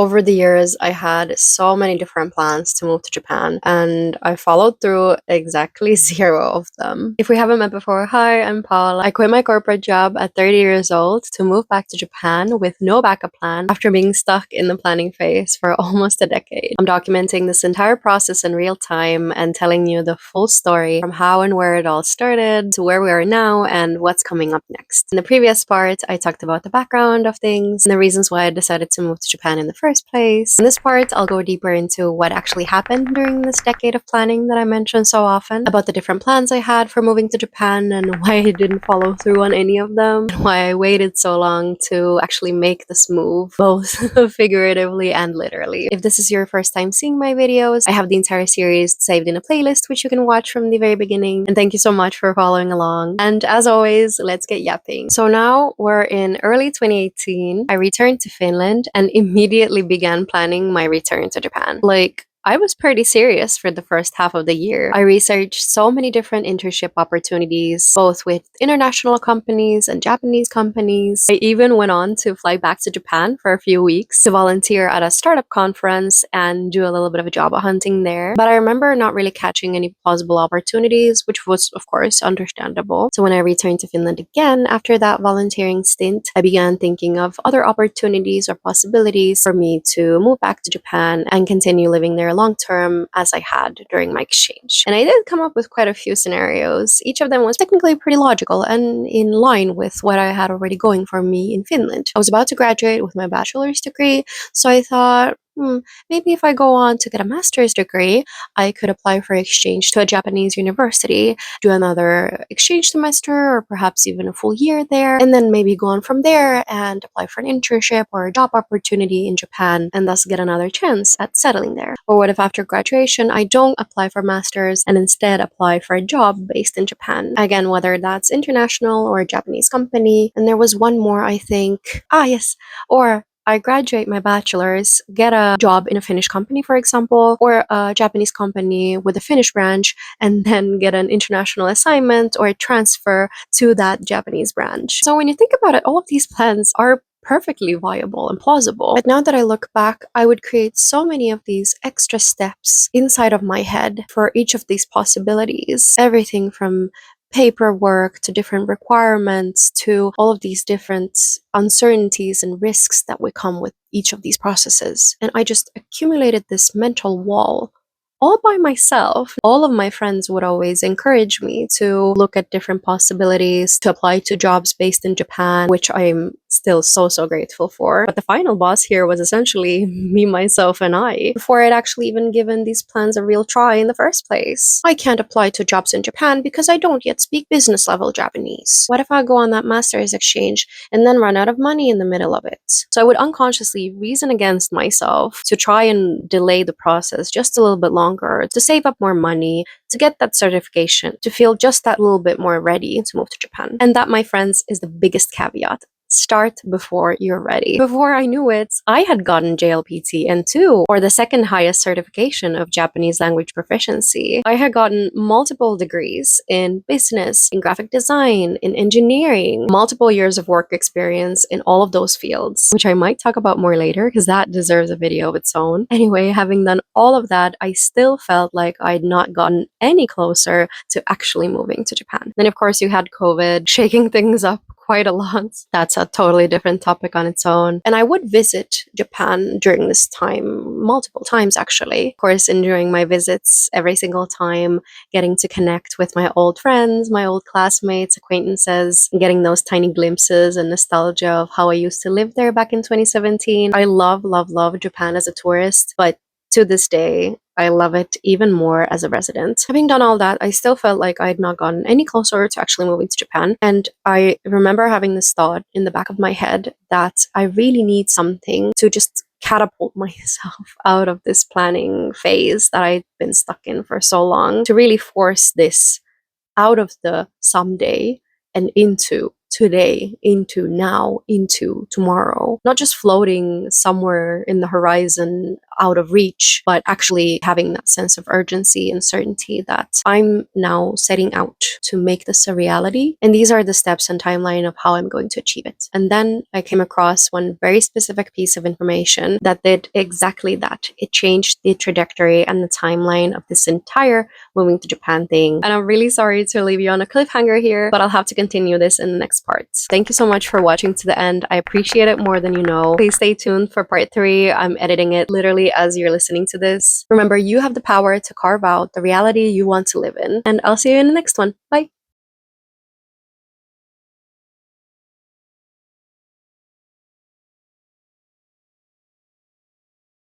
Over the years, I had so many different plans to move to Japan, and I followed through exactly zero of them. If we haven't met before, hi, I'm Paul. I quit my corporate job at 30 years old to move back to Japan with no backup plan after being stuck in the planning phase for almost a decade. I'm documenting this entire process in real time and telling you the full story from how and where it all started to where we are now and what's coming up next. In the previous part, I talked about the background of things and the reasons why I decided to move to Japan in the first place. In this part, I'll go deeper into what actually happened during this decade of planning that I mentioned so often, about the different plans I had for moving to Japan and why I didn't follow through on any of them, and why I waited so long to actually make this move, both figuratively and literally. If this is your first time seeing my videos, I have the entire series saved in a playlist which you can watch from the very beginning, and thank you so much for following along. And as always, let's get yapping. So now we're in early 2018. I returned to Finland and immediately began planning my return to Japan. I was pretty serious for the first half of the year. I researched so many different internship opportunities, both with international companies and Japanese companies. I even went on to fly back to Japan for a few weeks to volunteer at a startup conference and do a little bit of a job hunting there. But I remember not really catching any plausible opportunities, which was, of course, understandable. So when I returned to Finland again after that volunteering stint, I began thinking of other opportunities or possibilities for me to move back to Japan and continue living there long term as I had during my exchange. And I did come up with quite a few scenarios. Each of them was technically pretty logical and in line with what I had already going for me in Finland. I was about to graduate with my bachelor's degree, so I thought, maybe if I go on to get a master's degree, I could apply for exchange to a Japanese university, do another exchange semester, or perhaps even a full year there, and then maybe go on from there and apply for an internship or a job opportunity in Japan, and thus get another chance at settling there. Or what if after graduation, I don't apply for master's and instead apply for a job based in Japan? Again, whether that's international or a Japanese company. And there was one more, I think. Yes. Or I graduate my bachelor's, get a job in a Finnish company, for example, or a Japanese company with a Finnish branch, and then get an international assignment or a transfer to that Japanese branch. So when you think about it, all of these plans are perfectly viable and plausible. But now that I look back, I would create so many of these extra steps inside of my head for each of these possibilities. Everything from paperwork to different requirements to all of these different uncertainties and risks that would come with each of these processes. And I just accumulated this mental wall all by myself. All of my friends would always encourage me to look at different possibilities, to apply to jobs based in Japan, which I'm still so grateful for. But the final boss here was essentially me, myself, and I, before I'd actually even given these plans a real try in the first place. I can't apply to jobs in Japan because I don't yet speak business level Japanese. What if I go on that master's exchange and then run out of money in the middle of it? So I would unconsciously reason against myself to try and delay the process just a little bit longer, to save up more money, to get that certification, to feel just that little bit more ready to move to Japan. And that, my friends, is the biggest caveat. Start before you're ready. Before I knew it, I had gotten JLPT N2, or the second highest certification of Japanese language proficiency. I had gotten multiple degrees in business, in graphic design, in engineering, multiple years of work experience in all of those fields, which I might talk about more later because that deserves a video of its own. Anyway, having done all of that, I still felt like I'd not gotten any closer to actually moving to Japan. Then, of course, you had COVID shaking things up quite a lot. That's a totally different topic on its own. And I would visit Japan during this time multiple times, actually. Of course, enjoying my visits every single time, getting to connect with my old friends, my old classmates, acquaintances, and getting those tiny glimpses and nostalgia of how I used to live there back in 2017. I love Japan as a tourist, but to this day, I love it even more as a resident. Having done all that, I still felt like I had not gotten any closer to actually moving to Japan. And I remember having this thought in the back of my head that I really need something to just catapult myself out of this planning phase that I'd been stuck in for so long, to really force this out of the someday and into today into now into tomorrow, not just floating somewhere in the horizon out of reach, but actually having that sense of urgency and certainty that I'm now setting out to make this a reality, and these are the steps and timeline of how I'm going to achieve it. And then I came across one very specific piece of information that did exactly that. It changed the trajectory and the timeline of this entire moving to Japan thing. And I'm really sorry to leave you on a cliffhanger here, but I'll have to continue this in the next part. Thank you so much for watching to the end. I appreciate it more than you know. Please stay tuned for part 3. I'm editing it literally as you're listening to this. Remember, you have the power to carve out the reality you want to live in, and I'll see you in the next one. Bye!